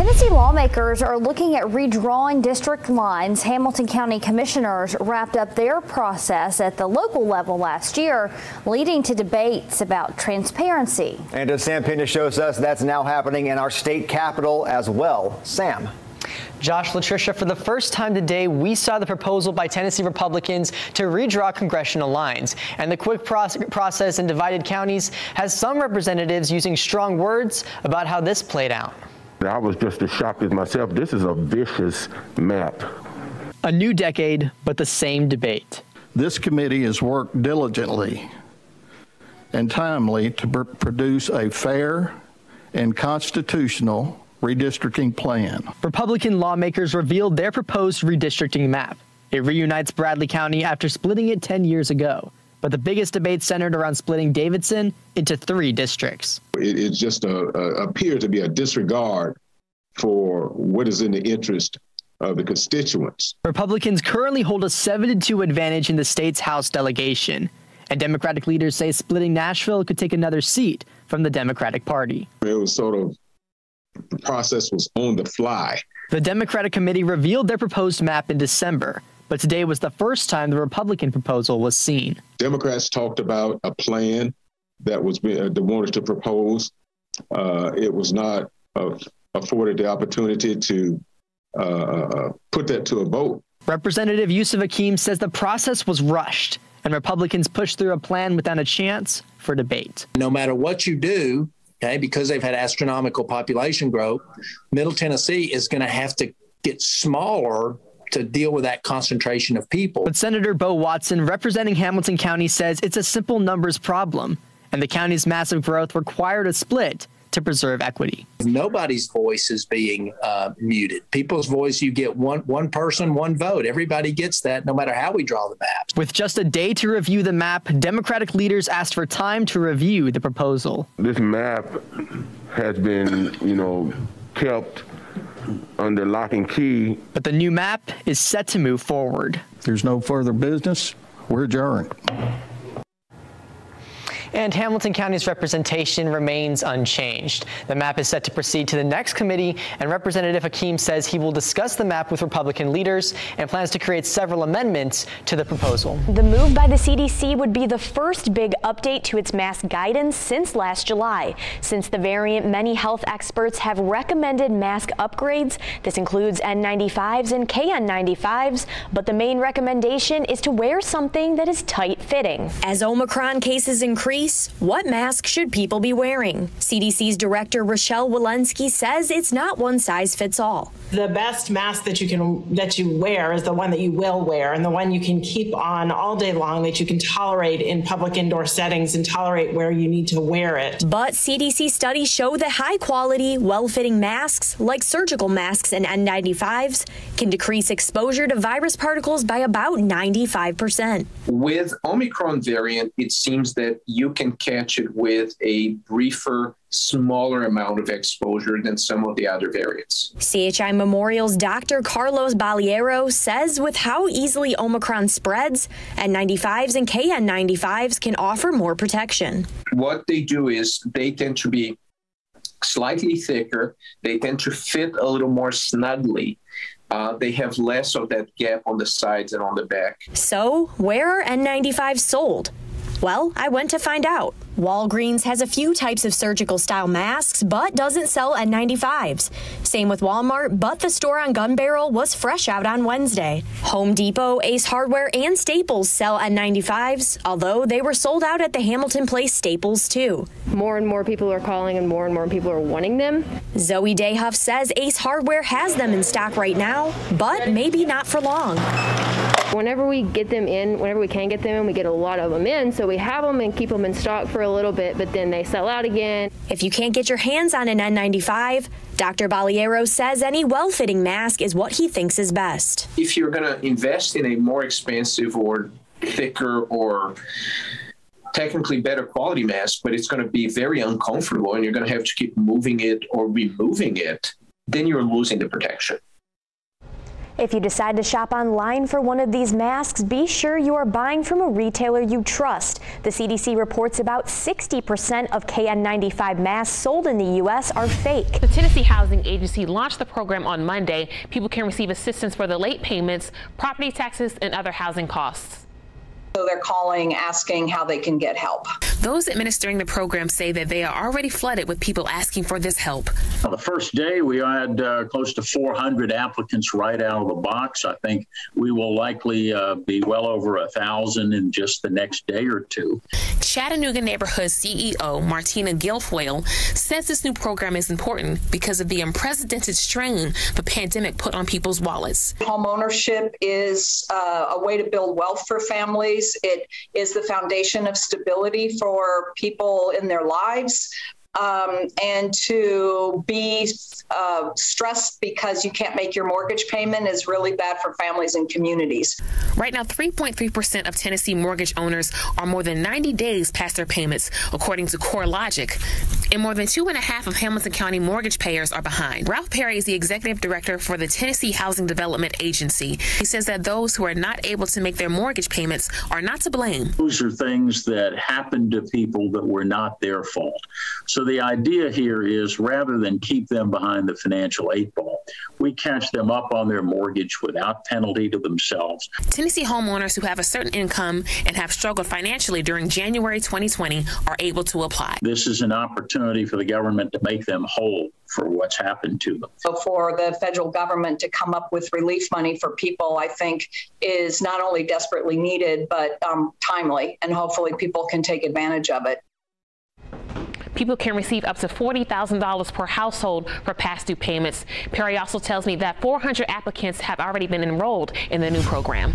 Tennessee lawmakers are looking at redrawing district lines. Hamilton County commissioners wrapped up their process at the local level last year, leading to debates about transparency. And as Sam Pena shows us, that's now happening in our state capitol as well. Sam. Josh, Latricia, for the first time today, we saw the proposal by Tennessee Republicans to redraw congressional lines. And the quick process in divided counties has some representatives using strong words about how this played out. I was just as shocked as myself. This is a vicious map. A new decade, but the same debate. This committee has worked diligently and timely to produce a fair and constitutional redistricting plan. Republican lawmakers revealed their proposed redistricting map. It reunites Bradley County after splitting it 10 years ago. But the biggest debate centered around splitting Davidson into 3 districts. It just appears to be a disregard for what is in the interest of the constituents. Republicans currently hold a 7-2 advantage in the state's House delegation. And Democratic leaders say splitting Nashville could take another seat from the Democratic Party. It was sort of, the process was on the fly. The Democratic committee revealed their proposed map in December. But today was the first time the Republican proposal was seen. Democrats talked about a plan that was they wanted to propose. It was not afforded the opportunity to put that to a vote. Representative Yusuf Hakeem says the process was rushed and Republicans pushed through a plan without a chance for debate. No matter what you do, okay, because they've had astronomical population growth, Middle Tennessee is going to have to get smaller to deal with that concentration of people. But Senator Bo Watson, representing Hamilton County, says it's a simple numbers problem, and the county's massive growth required a split to preserve equity. Nobody's voice is being muted. People's voice, you get one person, one vote. Everybody gets that, no matter how we draw the maps. With just a day to review the map, Democratic leaders asked for time to review the proposal. This map has been, kept under lock and key. But the new map is set to move forward. There's no further business. We're adjourned. And Hamilton County's representation remains unchanged. The map is set to proceed to the next committee, and Representative Hakeem says he will discuss the map with Republican leaders and plans to create several amendments to the proposal. The move by the CDC would be the first big update to its mask guidance since last July. Since the variant, many health experts have recommended mask upgrades. This includes N95s and KN95s, but the main recommendation is to wear something that is tight-fitting. As Omicron cases increase, what mask should people be wearing? CDC's director Rochelle Walensky says it's not one size fits all. The best mask that you wear is the one that you will wear, and the one you can keep on all day long, that you can tolerate in public indoor settings and tolerate where you need to wear it. But CDC studies show that high quality, well-fitting masks like surgical masks and N95s can decrease exposure to virus particles by about 95%. With Omicron variant, it seems that you can catch it with a briefer, smaller amount of exposure than some of the other variants. CHI Memorial's Dr. Carlos Baliero says with how easily Omicron spreads, N95s and KN95s can offer more protection. What they do is they tend to be slightly thicker. They tend to fit a little more snugly. They have less of that gap on the sides and on the back. So where are N95s sold? Well, I went to find out. Walgreens has a few types of surgical style masks, but doesn't sell N95s. Same with Walmart, but the store on Gun Barrel was fresh out on Wednesday. Home Depot, Ace Hardware, and Staples sell N95s, although they were sold out at the Hamilton Place Staples too. More and more people are calling and more people are wanting them. Zoe Dayhuff says Ace Hardware has them in stock right now, but maybe not for long. Whenever we get them in, whenever we can get them in, we get a lot of them in, so we have them and keep them in stock for a little bit, but then they sell out again. If you can't get your hands on an N95, Dr. Baliero says any well-fitting mask is what he thinks is best. If you're going to invest in a more expensive or thicker or technically better quality mask, but it's going to be very uncomfortable and you're going to have to keep moving it or removing it, then you're losing the protection. If you decide to shop online for one of these masks, be sure you are buying from a retailer you trust. The CDC reports about 60% of KN95 masks sold in the U.S. are fake. The Tennessee Housing Agency launched the program on Monday. People can receive assistance for the late payments, property taxes, and other housing costs. So they're calling, asking how they can get help. Those administering the program say that they are already flooded with people asking for this help. The first day we had close to 400 applicants right out of the box. I think we will likely be well over 1,000 in just the next day or two. Chattanooga neighborhood CEO Martina Guilfoyle says this new program is important because of the unprecedented strain the pandemic put on people's wallets. Home ownership is a way to build wealth for families. It is the foundation of stability for people in their lives. And to be stressed because you can't make your mortgage payment is really bad for families and communities. Right now, 3.3% of Tennessee mortgage owners are more than 90 days past their payments, according to CoreLogic. And more than 2.5% of Hamilton County mortgage payers are behind. Ralph Perry is the executive director for the Tennessee Housing Development Agency. He says that those who are not able to make their mortgage payments are not to blame. Those are things that happen to people that were not their fault. So the idea here is rather than keep them behind the financial 8-ball, we catch them up on their mortgage without penalty to themselves. Tennessee homeowners who have a certain income and have struggled financially during January 2020 are able to apply. This is an opportunity for the government to make them whole for what's happened to them. So for the federal government to come up with relief money for people, I think is not only desperately needed, but timely, and hopefully people can take advantage of it. People can receive up to $40,000 per household for past due payments. Perry also tells me that 400 applicants have already been enrolled in the new program.